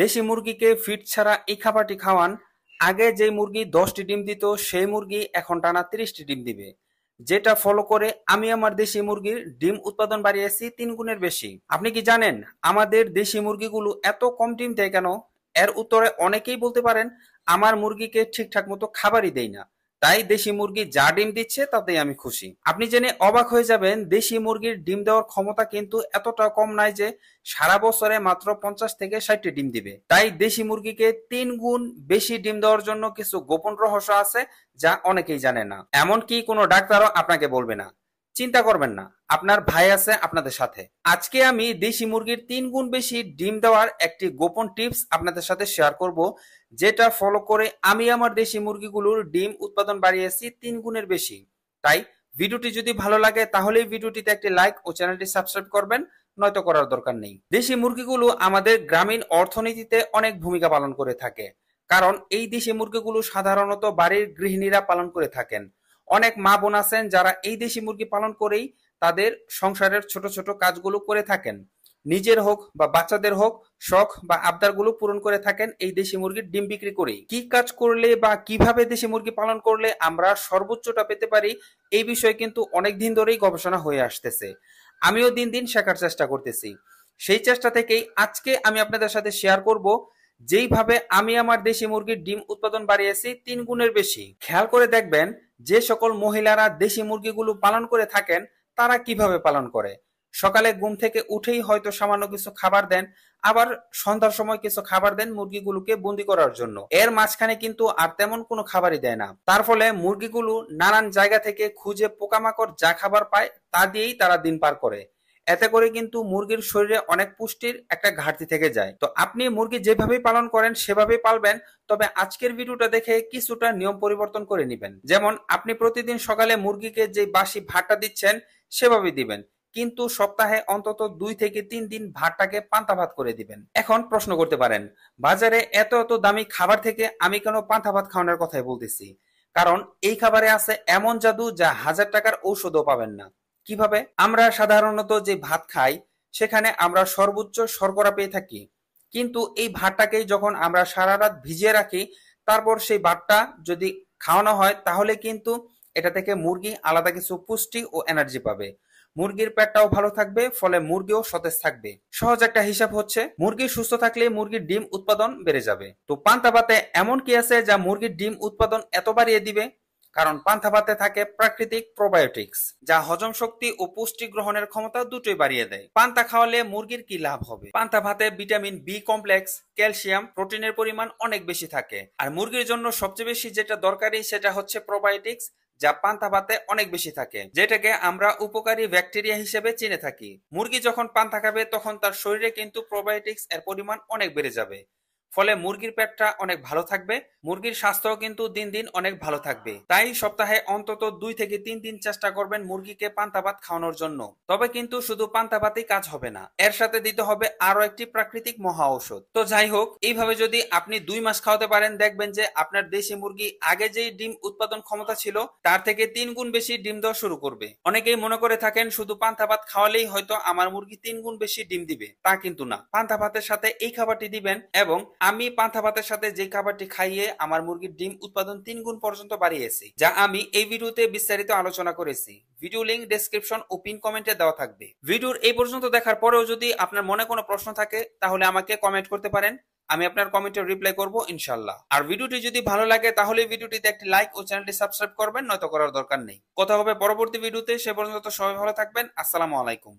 দেশি মুরগিকে ফিড ছাড়া এই খাবারটি খাওয়ান। আগে যে মুরগি 10টি ডিম দিত সেই মুরগি এখন টানা 30টি ডিম দিবে। যেটা ফলো করে আমি আমার দেশি মুরগির ডিম উৎপাদন বাড়িয়েছি 3 গুণের বেশি। আপনি কি জানেন আমাদের দেশি মুরগিগুলো এত কম ডিম দেয় কেন? এর উত্তরে অনেকেই বলতে পারেন আমার মুরগিকে ঠিকঠাক মতো খাবারই দেই না, তাই দেশি মুরগি যা ডিম দিচ্ছে তাতেই আমি খুশি। আপনি জেনে অবাক হয়ে যাবেন দেশি মুরগির ডিম দেওয়ার ক্ষমতা কিন্তু এতটা কম নয় যে সারা বছরে মাত্র 50 থেকে 60টি ডিম দিবে। তাই দেশি মুরগিকে 3 গুণ বেশি ডিম দেওয়ার জন্য কিছু গোপন রহস্য আছে যা অনেকেই জানে না, এমনকি কোনো ডাক্তারও আপনাকে বলবে না। চিন্তা করবেন না, আপনার ভাই আছে আপনাদের সাথে। আজকে আমি দেশি মুরগির 3 গুণ বেশি ডিম দেওয়ার একটি গোপন টিপস আপনাদের সাথে শেয়ার করব, যেটা ফলো করে আমি আমার দেশি মুরগিগুলোর ডিম উৎপাদন বাড়িয়েছি 3 গুণের বেশি। তাই ভিডিওটি যদি ভালো লাগে তাহলে ভিডিওটিতে একটি লাইক ও চ্যানেলটি সাবস্ক্রাইব করবেন, নয়তো করার দরকার নেই। দেশি মুরগিগুলো আমাদের গ্রামীণ অর্থনীতিতে অনেক ভূমিকা পালন করে থাকে, কারণ এই দেশি মুরগিগুলো সাধারণত বাড়ির গৃহিণীরা পালন করে থাকেন। অনেক মা বোন আছেন যারা এই দেশি মুরগি পালন করেই তাদের সংসারের ছোট ছোট কাজগুলো করে থাকেন। নিজের হোক বা বাচ্চাদের হোক, শখ বা আবদারগুলো পূরণ করে থাকেন এই দেশি মুরগির ডিম বিক্রি করেই। কি কাজ করলে বা কিভাবে দেশি মুরগি পালন করলে আমরা সর্বোচ্চটা পেতে পারি, এই বিষয়ে কিন্তু অনেক দিন ধরেই গবেষণা হয়ে আসতেছে। আমিও দিন দিন শেখার চেষ্টা করতেছি। সেই চেষ্টা থেকেই আজকে আমি আপনাদের সাথে শেয়ার করব যেইভাবে আমি আমার দেশি মুরগির ডিম উৎপাদন বাড়িয়েছি 3 গুণের বেশি। খেয়াল করে দেখবেন যে সকল মহিলারা দেশি মুরগিগুলো পালন করে থাকেন তারা কিভাবে পালন করে। সকালে ঘুম থেকে উঠেই হয়তো সামান্য কিছু খাবার দেন, আবার সন্ধ্যার সময় কিছু খাবার দেন মুরগিগুলোকে বন্দি করার জন্য। এর মাঝখানে কিন্তু আর তেমন কোনো খাবারই দেয় না। তার ফলে মুরগিগুলো নানান জায়গা থেকে খুঁজে পোকামাকড় যা খাবার পায় তা দিয়েই তারা দিন পার করে। এতে করে কিন্তু মুরগির শরীরে অনেক পুষ্টির একটা ঘাটতি থেকে যায়। তো আপনি মুরগি যেভাবে পালন করেন সেভাবেই পালবেন, তবে আজকের ভিডিওটা দেখে কিছুটা নিয়ম পরিবর্তন করে নেবেন। যেমন আপনি প্রতিদিন সকালে মুরগিকে যে বাসি ভাতটা দিচ্ছেন সেভাবেই দিবেন, কিন্তু সপ্তাহে অন্তত 2 থেকে 3 দিন ভাতটাকে পান্তা ভাত করে দিবেন। এখন প্রশ্ন করতে পারেন বাজারে এত এত দামি খাবার থেকে আমি কেন পান্তা ভাত খাওয়ানোর কথাই বলতেছি? কারণ এই খাবারে আছে এমন জাদু যা 1000 টাকার ঔষধও পাবেন না। কিভাবে? আমরা সাধারণত যে ভাত খাই সেখানে আমরা সর্বোচ্চ শর্করা পেয়ে থাকি, কিন্তু এই ভাতটাকেই যখন আমরা সারা রাত ভিজিয়ে রাখি তারপর সেই ভাতটা যদি খাওয়ানো হয় তাহলে কিন্তু এটা থেকে মুরগি আলাদা কিছু পুষ্টি ও এনার্জি পাবে। মুরগির পেটটাও ভালো থাকবে, ফলে মুরগিও সতেজ থাকবে। সহজ একটা হিসাব হচ্ছে মুরগি সুস্থ থাকলে মুরগির ডিম উৎপাদন বেড়ে যাবে। তো পান্তা ভাতে এমন কি আছে যা মুরগির ডিম উৎপাদন এত বাড়িয়ে দিবে? কারণ পান্তা ভাতে থাকে প্রাকৃতিক প্রোবায়োটিক্স, যা হজম শক্তি ও পুষ্টি গ্রহণের ক্ষমতা দুটোই বাড়িয়ে দেয়। পান্তা খাওয়ালে মুরগির কি লাভ হবে? পান্তা ভাতে ভিটামিন বি কমপ্লেক্স, ক্যালসিয়াম, প্রোটিনের পরিমাণ অনেক বেশি থাকে। আর মুরগির জন্য সবচেয়ে বেশি যেটা দরকারি সেটা হচ্ছে প্রোবায়োটিক্স, যা পান্তা ভাতে অনেক বেশি থাকে, যেটাকে আমরা উপকারী ব্যাকটেরিয়া হিসেবে চিনে থাকি। মুরগি যখন পান্তা খাবে তখন তার শরীরে কিন্তু প্রোবায়োটিক্স এর পরিমাণ অনেক বেড়ে যাবে, ফলে মুরগির পেটটা অনেক ভালো থাকবে, মুরগির স্বাস্থ্য কিন্তু দিন দিন অনেক ভালো থাকবে। তাই সপ্তাহে অন্তত 2 থেকে 3 দিন চেষ্টা করবেন মুরগিকে পান্তা ভাত খাওয়ানোর জন্য। তবে কিন্তু শুধু পান্তা ভাতেই কাজ হবে না, এর সাথে দিতে হবে আরো একটি প্রাকৃতিক মহা ঔষধ। তো যাই হোক, এইভাবে যদি আপনি 2 মাস খাওয়াতে পারেন দেখবেন যে আপনার দেশি মুরগি আগে যেই ডিম উৎপাদন ক্ষমতা ছিল তার থেকে 3 গুণ বেশি ডিম দেওয়া শুরু করবে। অনেকেই মনে করে থাকেন শুধু পান্তা ভাত খাওয়ালেই হয়তো আমার মুরগি 3 গুণ বেশি ডিম দিবে, তা কিন্তু না। পান্তা ভাতের সাথে এই খাবারটি দিবেন, এবং আমি পান্তা ভাতের সাথে যে খাবারটি খাইয়ে আমার মুরগির ডিম উৎপাদন 3 গুণ পর্যন্ত বাড়িয়েছি, যা আমি এই ভিডিওতে বিস্তারিত আলোচনা করেছি। ভিডিও লিংক ডেসক্রিপশন ও পিন কমেন্টে দেওয়া থাকবে। ভিডিওর এই পর্যন্ত দেখার পরেও যদি আপনার মনে কোনো প্রশ্ন থাকে তাহলে আমাকে কমেন্ট করতে পারেন, আমি আপনার কমেন্টের রিপ্লাই করব ইনশাআল্লাহ। আর ভিডিওটি যদি ভালো লাগে তাহলে ভিডিওটিতে একটি লাইক ও চ্যানেলটি সাবস্ক্রাইব করবেন, নয়তো করার দরকার নেই। কথা হবে পরবর্তী ভিডিওতে, সে পর্যন্ত সবাই ভালো থাকবেন। আসসালামু আলাইকুম।